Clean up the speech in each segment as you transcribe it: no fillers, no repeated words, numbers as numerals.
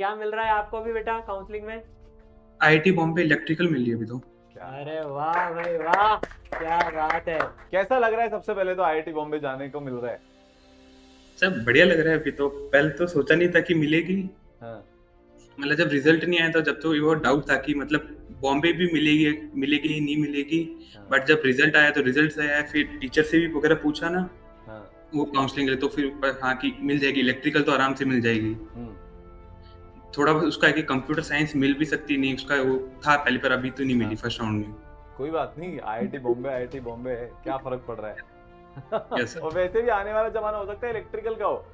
क्या मिल रहा है आपको अभी बेटा काउंसलिंग में? आईआईटी बॉम्बे इलेक्ट्रिकल मिल रही है अभी तो। अरे वाह भाई वाह, क्या बात है। कैसा लग रहा है? सबसे पहले तो आईआईटी बॉम्बे जाने को मिल रहा है। सब बढ़िया लग रहा है अभी तो। पहले तो सोचा नहीं था कि मिलेगी। हाँ। मतलब जब रिजल्ट नहीं आया था जब तो वो डाउट था कि मतलब बॉम्बे भी मिलेगी मिलेगी नहीं मिलेगी। हाँ। बट जब रिजल्ट आया तो रिजल्ट से आया, फिर टीचर से भी वगैरह पूछा ना हाँ। वो काउंसलिंग के लिए, तो फिर हाँ कि मिल जाएगी, इलेक्ट्रिकल तो आराम से मिल जाएगी। हम्म। थोड़ा बहुत उसका है कि कंप्यूटर साइंस मिल भी सकती नहीं, उसका वो था पहले पर अभी तो नहीं मिली हाँ। फर्स्ट राउंड में। कोई बात नहीं, आईआईटी बॉम्बे है, क्या फर्क पड़ रहा है। यस और वैसे भी आने वाला जमाना हो सकता है इलेक्ट्रिकल का हो।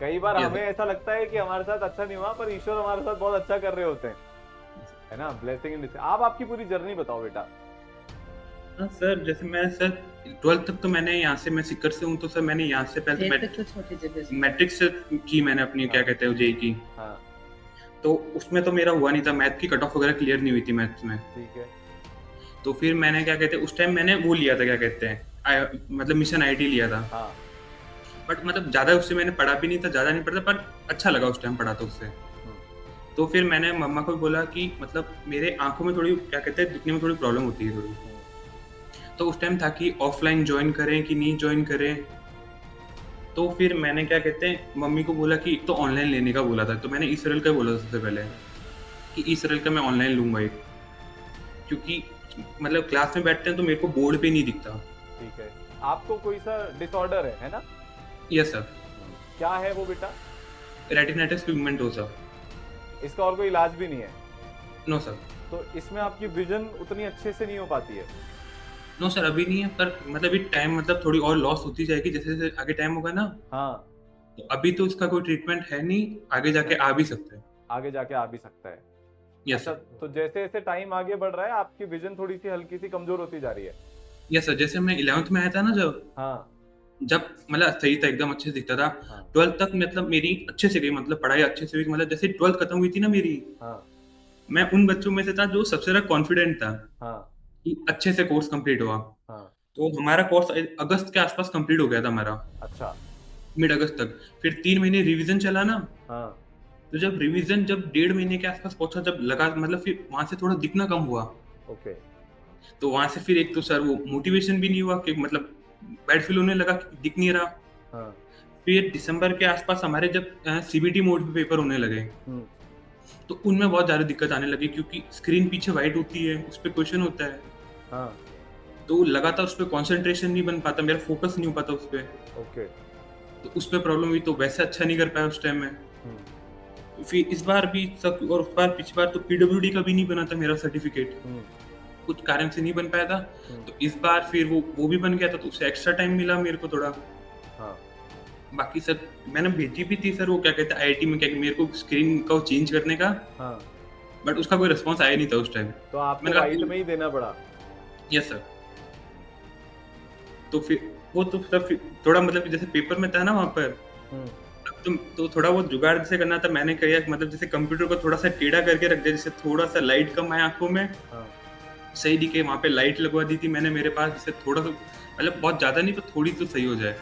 कई बार यस हमें ऐसा लगता है कि हमारे साथ अच्छा नहीं हुआ, पर ईश्वर हमारे साथ बहुत अच्छा कर रहे होते हैं, है ना। Blessing in. आप आपकी पूरी जर्नी बताओ बेटा। हाँ सर, जैसे मैं सर 12th तक तो मैंने यहाँ से, मैं सिक्कर से हूँ तो सर मैंने यहाँ से पहले खेत तक तो तो छोटी जगह से। मैट्रिक्स की मैंने अपनी क्या हाँ। कहते हैं जेई की। हाँ। तो उसमें तो मेरा हुआ नहीं था, मैथ की कट ऑफ वगैरह क्लियर नहीं हुई थी मैथ्स में। ठीक है। तो फिर मैंने क्या कहते हैं उस टाइम मैंने वो लिया था क्या कहते हैं मतलब मिशन आईटी लिया था। हाँ। बट मतलब ज़्यादा उससे मैंने पढ़ा भी नहीं था, ज़्यादा नहीं पढ़ा था, पर अच्छा लगा उस टाइम पढ़ा था उससे। हम्म। तो फिर मैंने मम्मा को भी बोला कि मतलब मेरे आंखों में थोड़ी क्या कहते हैं दिखने में थोड़ी प्रॉब्लम होती है थोड़ी। हम्म। तो उस टाइम था कि ऑफलाइन ज्वाइन करें कि नहीं ज्वाइन करें। तो फिर मैंने क्या कहते हैं मम्मी को बोला कि एक तो ऑनलाइन लेने का बोला था, तो मैंने इसरल का बोला था सबसे पहले हम्म। कि इसरल का मैं ऑनलाइन लूंगा एक, क्योंकि मतलब क्लास में बैठते हैं तो मेरे को बोर्ड पे नहीं दिखता। ठीक है। आपको कोई सा डिसऑर्डर है ना? Yes sir. क्या है वो बेटा? Retinitis pigmentosa. इसका और कोई इलाज भी नहीं है? No sir. तो इसमें आपकी विजन उतनी अच्छे से नहीं हो पाती है? नो सर अभी नहीं है, पर मतलब अभी टाइम मतलब थोड़ी और लॉस होती जाएगी जैसे जैसे आगे टाइम होगा ना। हाँ। तो अभी तो इसका कोई ट्रीटमेंट है नहीं, आगे जाके अच्छा। आ भी सकता है। आगे जाके आ भी सकता है। यस अच्छा, सर। तो जैसे जैसे टाइम आगे बढ़ रहा है आपकी विजन थोड़ी सी हल्की सी कमजोर होती जा रही है? यस सर, जैसे मैं 11th में आया था ना जब हाँ। जब मतलब सही था, एकदम अच्छे से दिखता था। हाँ। 12th तक मतलब मेरी अच्छे से गई, मतलब पढ़ाई अच्छे से हुई, मतलब जैसे 12th खत्म हुई थी ना मेरी, हाँ। मैं उन बच्चों में से था जो सबसे ज्यादा कॉन्फिडेंट था हाँ। कि अच्छे से कोर्स कंप्लीट हुआ। हाँ। तो हमारा कोर्स अगस्त के आसपास कंप्लीट हो गया था हमारा, अच्छा। मिड अगस्त तक। फिर 3 महीने रिवीजन चला ना। हाँ। तो जब रिवीजन जब 1.5 महीने के आसपास पहुंचा, जब लगा मतलब फिर वहां से थोड़ा दिखना कम हुआ। ओके। तो वहां से फिर एक तो सर वो मोटिवेशन भी नहीं हुआ कि मतलब बैड फील होने लगा कि दिख नहीं रहा। हाँ। फिर दिसंबर के आसपास हमारे जब सीबीटी मोड पे पेपर होने लगे, हम्म। तो उनमें बहुत ज़्यादा दिक्कत आने लगी क्योंकि स्क्रीन पीछे वाइट होती है, उस पर क्वेश्चन होता है। हाँ। तो लगातार उस पर कॉन्सेंट्रेशन नहीं बन पाता, मेरा फोकस नहीं हो पाता उस पर। ओके। तो उस पर प्रॉब्लम हुई, तो वैसे अच्छा नहीं कर पाया उस टाइम में। हम्म। तो फिर इस बार भी सब, और उस बार पिछली बार तो पीडब्ल्यूडी का भी नहीं बना था मेरा सर्टिफिकेट, हम्म। कुछ कारण से नहीं बन पाया था। हम्म। तो इस बार फिर वो भी बन गया था, तो उससे एक्स्ट्रा टाइम मिला मेरे को थोड़ा। हाँ। बाकी सर मैंने भेजी भी थी सर, वो क्या कहते हैं आईआईटी में, क्या कि मेरे को स्क्रीन का चेंज करने का। हाँ। बट उसका कोई रिस्पॉन्स आया नहीं था उस टाइम। तो आपको मैंने वाइट कहा में ही देना पड़ा? Yes sir. तो फिर वो तो फिर थोड़ा मतलब कि जैसे पेपर में था ना वहाँ पर, हम्म। अब तुम तो थोड़ा वो जुगाड़ से करना था। मैंने कहा यार, मतलब जैसे कंप्यूटर को थोड़ा सा टेढ़ा करके रख दिया, जैसे थोड़ा सा लाइट कम आए आंखों में, हाँ। सही दिखे। वहाँ पे लाइट लगवा दी थी मैंने मेरे पास, जिससे थोड़ा सा मतलब बहुत ज्यादा नहीं पर थोड़ी तो सही हो जाए।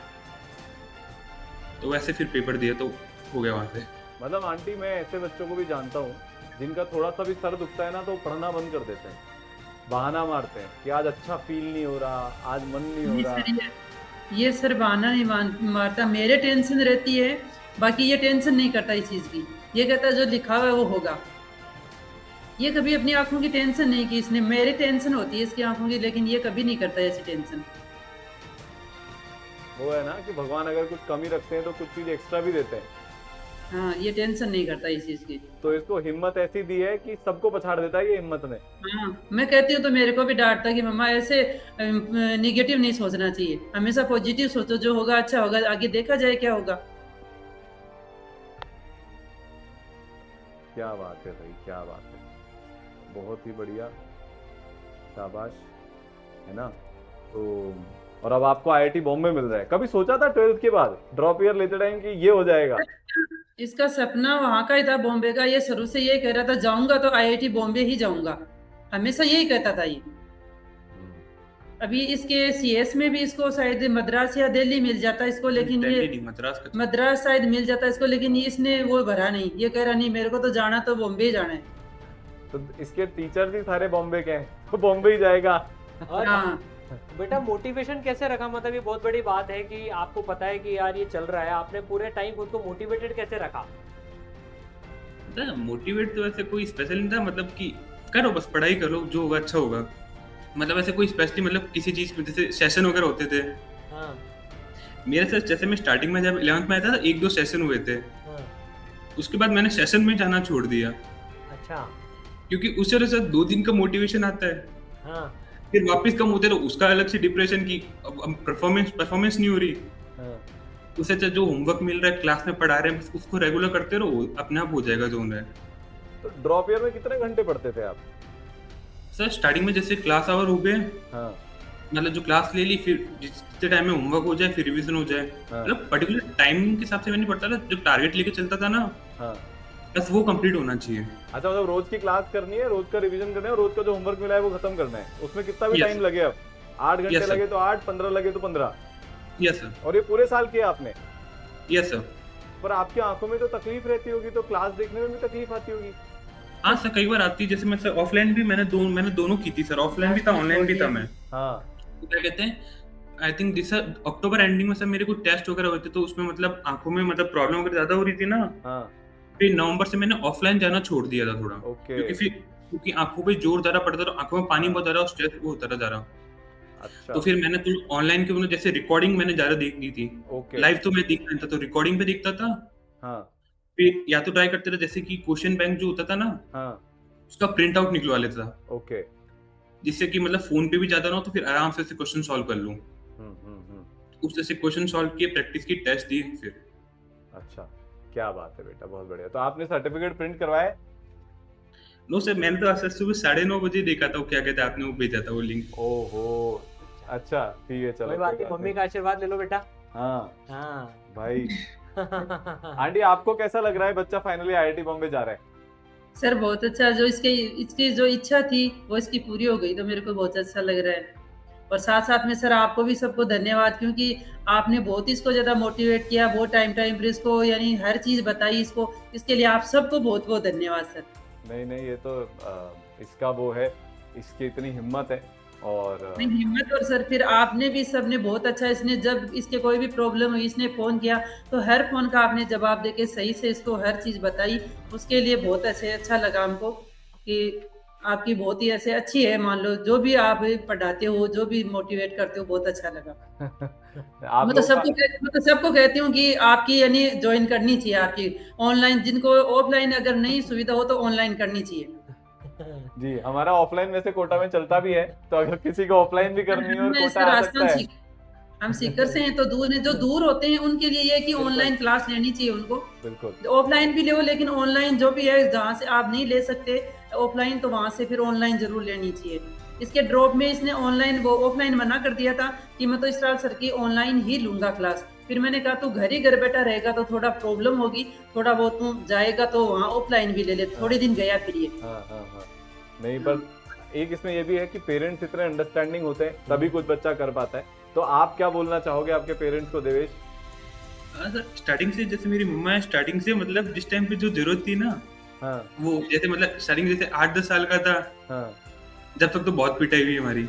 तो वैसे फिर पेपर दिया तो हो गया वहाँ से। मतलब आंटी, मैं ऐसे बच्चों को भी जानता हूँ जिनका थोड़ा सा भी सर दुखता है ना तो वो पढ़ना बंद कर देते हैं, बहाना मारते हैं कि आज अच्छा फील नहीं हो रहा, आज मन नहीं हो नहीं रहा। सर, ये सर बहाना नहीं मारता, मेरे टेंशन रहती है। बाकी ये टेंशन नहीं करता इस चीज की। ये कहता है जो लिखा हुआ है वो होगा। ये कभी अपनी आंखों की टेंशन नहीं की इसने, मेरी टेंशन होती है इसकी आंखों की, लेकिन ये कभी नहीं करता ऐसी टेंशन। वो है ना कि भगवान अगर कुछ कमी रखते हैं तो कुछ चीज एक्स्ट्रा भी देते हैं। हाँ, ये टेंशन नहीं करता इस चीज की। तो इसको हिम्मत ऐसी दी है कि सबको पछाड़ देता है ये हिम्मत ने। हाँ, मैं कहती हूँ तो मेरे को भी डांटता कि मम्मा ऐसे निगेटिव नहीं सोचना चाहिए, हमेशा पॉजिटिव सोचो, जो होगा अच्छा होगा, आगे देखा जाए क्या होगा। क्या बात है भाई, क्या बात है। बहुत ही बढ़िया। शाबाश। है ना। तो और अब आपको आईआईटी बॉम्बे मिल रहा है। कभी सोचा था 12th के बाद ड्रॉप ईयर लेते टाइम कि ये हो जाएगा? इसका सपना वहां का ही था, बॉम्बे का। ये शुरू से यही कह रहा था जाऊंगा तो आईआईटी बॉम्बे ही जाऊंगा, हमेशा यही कहता था ये। अभी इसके सीएस में भी इसको शायद मद्रास या दिल्ली मिल जाता इसको, लेकिन दिल्ली ये नहीं, मद्रास का मद्रास शायद मिल जाता इसको, लेकिन इसने वो भरा नहीं। ये कह रहा नहीं मेरे को तो जाना तो बॉम्बे ही जाना है। तो इसके टीचर ही सारे बॉम्बे के हैं, तो बॉम्बे ही जाएगा। और हाँ बेटा मोटिवेशन कैसे रखा, मतलब ये बहुत बड़ी बात है कि आपको पता है कि यार ये चल रहा है, आपने पूरे टाइम खुद को मोटिवेटेड कैसे रखा? मोटिवेट तो वैसे कोई स्पेशल नहीं था, मतलब कि करो बस पढ़ाई करो, जो होगा अच्छा होगा। मतलब ऐसे कोई स्पेशली मतलब किसी चीज में जैसे सेशन वगैरह होते थे हाँ मेरे साथ, जैसे मैं स्टार्टिंग में जब 11th में आया था 1-2 सेशन हुए थे, हाँ। उसके बाद मैंने सेशन में जाना छोड़ दिया, अच्छा। क्योंकि उससे वजह से 2 दिन का मोटिवेशन आता है, हाँ फिर वापस कम होते तो उसका अलग से डिप्रेशन की परफॉर्मेंस नहीं हो रही। हाँ। उससे अच्छा जो होमवर्क मिल रहा है क्लास में पढ़ा रहे हैं बस उसको रेगुलर करते रहो, अपने आप हो जाएगा जो होना है। तो ड्रॉप ईयर में कितने घंटे पढ़ते थे आप? सर स्टार्टिंग में जैसे क्लास आवर हो गए, हाँ मतलब जो क्लास ले ली, फिर जितने टाइम में होमवर्क हो जाए फिर रिवीजन हो जाए, हाँ मतलब पर्टिकुलर टाइम के हिसाब से मैं नहीं पढ़ता था, जो टारगेट लेके चलता था ना हाँ। बस वो कंप्लीट होना चाहिए। अच्छा, मतलब रोज की क्लास करनी है, रोज का रिवीजन करना है, रोज का जो होमवर्क मिला है वो खत्म करना है, उसमें कितना भी Yes. टाइम लगे, अब 8 घंटे Yes, sir. लगे तो 8, 15 लगे तो 15। यस सर, और ये पूरे साल किया आपने? Yes sir. पर आपकी आंखों में तो तकलीफ रहती होगी, तो क्लास देखने में भी तकलीफ आती होगी। हाँ सर, कई बार आती है, जैसे मैं सर ऑफलाइन भी मैंने दोनों की थी सर, ऑफलाइन भी था ऑनलाइन भी था मैं। हाँ तो क्या कहते हैं, I think this October ending में सर मेरे को टेस्ट वगैरह होते, तो उसमें मतलब आंखों में मतलब प्रॉब्लम वगैरह ज्यादा हो रही थी ना, हाँ। फिर नवंबर से मैंने ऑफलाइन जाना छोड़ दिया था थोड़ा, ओके। क्योंकि आंखों पे जोर ज्यादा पड़ता था, आंखों में पानी बहुत ज्यादा, स्ट्रेस वो होता था ज्यादा। अच्छा। तो फिर मैंने तो ऑनलाइन के मतलब जैसे रिकॉर्डिंग मैंने ज्यादा देख ली थी, ओके। लाइव तो मैं देख नहीं था, तो रिकॉर्डिंग पे देखता था। हाँ फिर या तो ट्राई करते थे जैसे कि क्वेश्चन बैंक जो होता था ना हाँ। उसका प्रिंट आउट निकलवा लेता था, ओके। जिससे कि मतलब फोन पे भी ज्यादा ना हो, तो फिर आराम से क्वेश्चन सॉल्व कर लूं। उस जैसे क्वेश्चन सॉल्व किए, प्रैक्टिस की, टेस्ट दिए फिर। अच्छा, क्या बात है बेटा, बहुत बढ़िया। तो आपने सर्टिफिकेट प्रिंट करवाए? नो सर, मैंने तो आज सुबह 9:30 बजे देखा था, वो क्या कहते हैं आपने वो भेजा था वो लिंक। ओहो, अच्छा ठीक है, चलो कोई बात नहीं, मम्मी का आशीर्वाद ले लो बेटा। हाँ हाँ भाई। आंटी, आपको कैसा लग रहा है बच्चा फाइनली आईआईटी बॉम्बे जा रहा है? सर बहुत अच्छा, जो इसकी जो इच्छा थी वो इसकी पूरी हो गई, तो मेरे को बहुत अच्छा लग रहा है। और साथ साथ में सर आपको भी सबको धन्यवाद, क्योंकि आपने बहुत इसको ज़्यादा मोटिवेट किया, बहुत टाइम पर इसको यानी हर चीज़ बताई इसको, इसके लिए आप सबको बहुत बहुत धन्यवाद सर। नहीं, ये तो इसका वो है, इसकी इतनी हिम्मत है। और नहीं, हिम्मत, और सर फिर आपने भी सबने बहुत अच्छा, इसने जब इसके कोई भी प्रॉब्लम हुई इसने फ़ोन किया तो हर फ़ोन का आपने जवाब देके सही से इसको हर चीज़ बताई, उसके लिए बहुत ऐसे अच्छा लगा हमको कि आपकी बहुत ही ऐसे अच्छी है, मान लो जो भी आप पढ़ाते हो, जो भी मोटिवेट करते हो, बहुत अच्छा लगा। आप मैं तो लोग सबको कहती हूँ कि आपकी यानी ज्वाइन करनी चाहिए, आपकी ऑनलाइन, जिनको ऑफलाइन अगर नहीं सुविधा हो तो ऑनलाइन करनी चाहिए। जी, हमारा ऑफलाइन वैसे कोटा में चलता भी है, तो अगर किसी को ऑफलाइन भी करनी हो और मैं कोटा सर आ सकता है। हम सीकर से हैं, तो दूर हैं, जो दूर होते हैं उनके लिए ये है कि बिल्कुल। ऑनलाइन क्लास लेनी चाहिए उनको, बिल्कुल। ऑफलाइन भी ले, लेकिन ऑनलाइन जो भी है जहाँ से आप नहीं ले सकते ऑफलाइन, तो वहाँ से फिर ऑनलाइन जरूर लेनी चाहिए। इसके ड्रॉप में इसने ऑनलाइन वो ऑफलाइन मना कर दिया था कि मैं तो इस साल सर की ऑनलाइन ही लूंगा क्लास। फिर मैंने कहा तू घर ही घर बैठा रहेगा तो थोड़ा प्रॉब्लम होगी, थोड़ा बहुत तू जाएगा तो वहाँ ऑफलाइन भी ले ले। थोड़े दिन गया फिर ये। हाँ। नहीं, पर एक इसमें ये भी है कि पेरेंट्स इतने अंडरस्टैंडिंग होते हैं तभी कुछ बच्चा कर पाता है। तो आप क्या बोलना चाहोगे आपके पेरेंट्स को, देवेश? सर स्टार्टिंग से जैसे मेरी मम्मा है, स्टार्टिंग से मतलब जिस टाइम पे जो जरूरत थी ना, हाँ वो जैसे मतलब स्टार्टिंग जैसे 8-10 साल का था, हाँ। जब तक तो बहुत पिटाई हुई हमारी।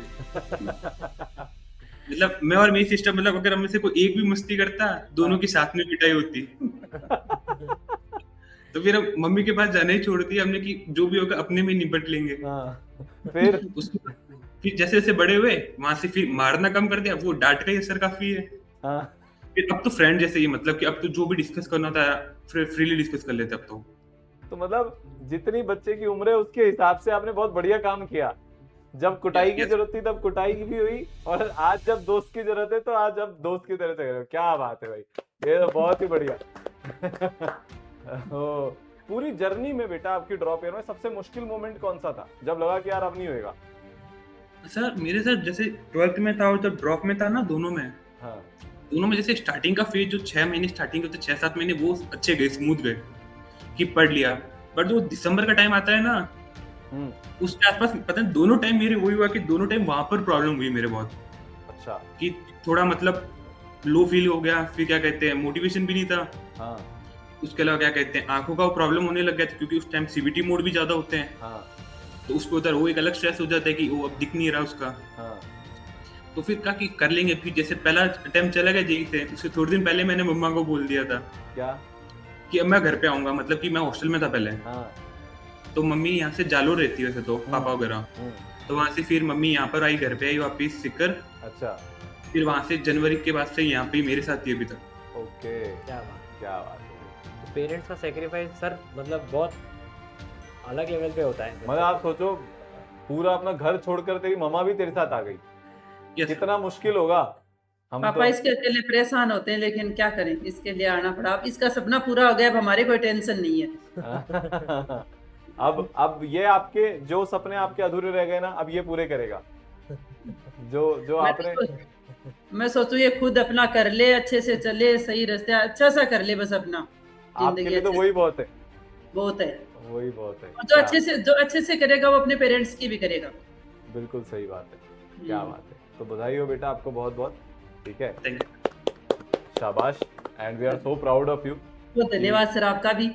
मतलब मैं और मेरी सिस्टर, मतलब अगर हम में से कोई एक भी मस्ती करता, दोनों की साथ में पिटाई होती। तो फिर हम मम्मी के पास जाना ही छोड़ दिया हमने कि जो भी होगा अपने में निपट लेंगे। फिर फिर जैसे जैसे बड़े हुए वहां से फिर मारना कम कर दिया, वो डांट का ही असर काफी है। फिर अब तो फ्रेंड जैसे ही, मतलब कि अब तो जो भी डिस्कस करना था फ्रीली डिस्कस कर लेते अब तो मतलब जितनी बच्चे की उम्र है उसके हिसाब से आपने बहुत बढ़िया काम किया। जब कुटाई की जरूरत थी तब कुटाई की भी हुई, और आज जब दोस्त की जरूरत है तो आज अब दोस्त की तरह से। क्या बात है भाई, ये तो बहुत ही बढ़िया। पूरी जर्नी में बेटा आपकी ड्रॉप ईयर में सबसे मुश्किल मोमेंट कौन सा था, जब लगा कि यार अब नहीं होएगा? सर मेरे साथ जैसे 12th में था और जब ड्रॉप में था ना, दोनों में जैसे स्टार्टिंग का फेज जो 6 महीने स्टार्टिंग होते 6-7 महीने वो अच्छे गए, स्मूथ गए कि पढ़ लिया। बट जो दिसंबर का टाइम आता है ना, उसके आसपास पता नहीं दोनों टाइम मेरे वही हुआ कि दोनों टाइम वहां पर प्रॉब्लम हुई मेरे बहुत, अच्छा कि थोड़ा मतलब लो फील हो गया, फिर क्या कहते हैं मोटिवेशन भी नहीं था। हाँ उसके अलावा क्या कहते हैं आंखों का प्रॉब्लम होने लग गया था, क्योंकि उस टाइम सीबीटी मोड भी ज्यादा होते हैं, हाँ तो उसको उधर वो एक अलग स्ट्रेस हो जाता है कि वो अब दिख नहीं रहा उसका। हाँ तो फिर कहा कि कर लेंगे। फिर जैसे पहला अटेम्प्ट चला गया जेई से, उससे थोड़े दिन पहले मैंने मम्मा को बोल दिया था क्या कि अब मैं घर पे आऊंगा, मतलब कि मैं हॉस्टल में था पहले। हाँ तो मम्मी यहाँ से जालोर रहती है वैसे तो, पापा वगैरह, तो वहां से फिर मम्मी यहाँ पर आई, घर पे आई वापिस सीकर। अच्छा फिर वहां से जनवरी के बाद से यहाँ पे ही मेरे साथ ही अभी तक। ओके क्या बात, क्या बात है। पेरेंट्स का सेक्रीफाइस सर मतलब बहुत अलग लेवल पे होता है। मतलब आप सोचो पूरा अपना घर छोड़कर तेरी मम्मा भी तेरे साथ आ गई, Yes, sir. कितना मुश्किल होगा। हम पापा तो इसके अकेले परेशान होते हैं, लेकिन क्या करें, इसके लिए आना पड़ा। अब इसका सपना पूरा हो गया, अब हमारे कोई टेंशन नहीं है। अब ये आपके जो सपने आपके अधूरे रह गए ना, अब ये पूरे करेगा। जो आपने मैं सोचू ये खुद अपना कर ले, अच्छे से चले, सही रास्ते अच्छा सा कर ले, बस अपना आपके जिंदगी लिए तो अच्छे वही बहुत है, बहुत है। वही बहुत है। और जो अच्छे से करेगा वो अपने पेरेंट्स की भी करेगा। बिल्कुल सही बात है, क्या बात है। तो बधाई हो बेटा आपको बहुत बहुत, ठीक है, Thank you. शाबाश, and we are so proud of you. बहुत धन्यवाद सर आपका भी।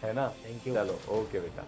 है ना, थैंक यू। चलो ओके बेटा।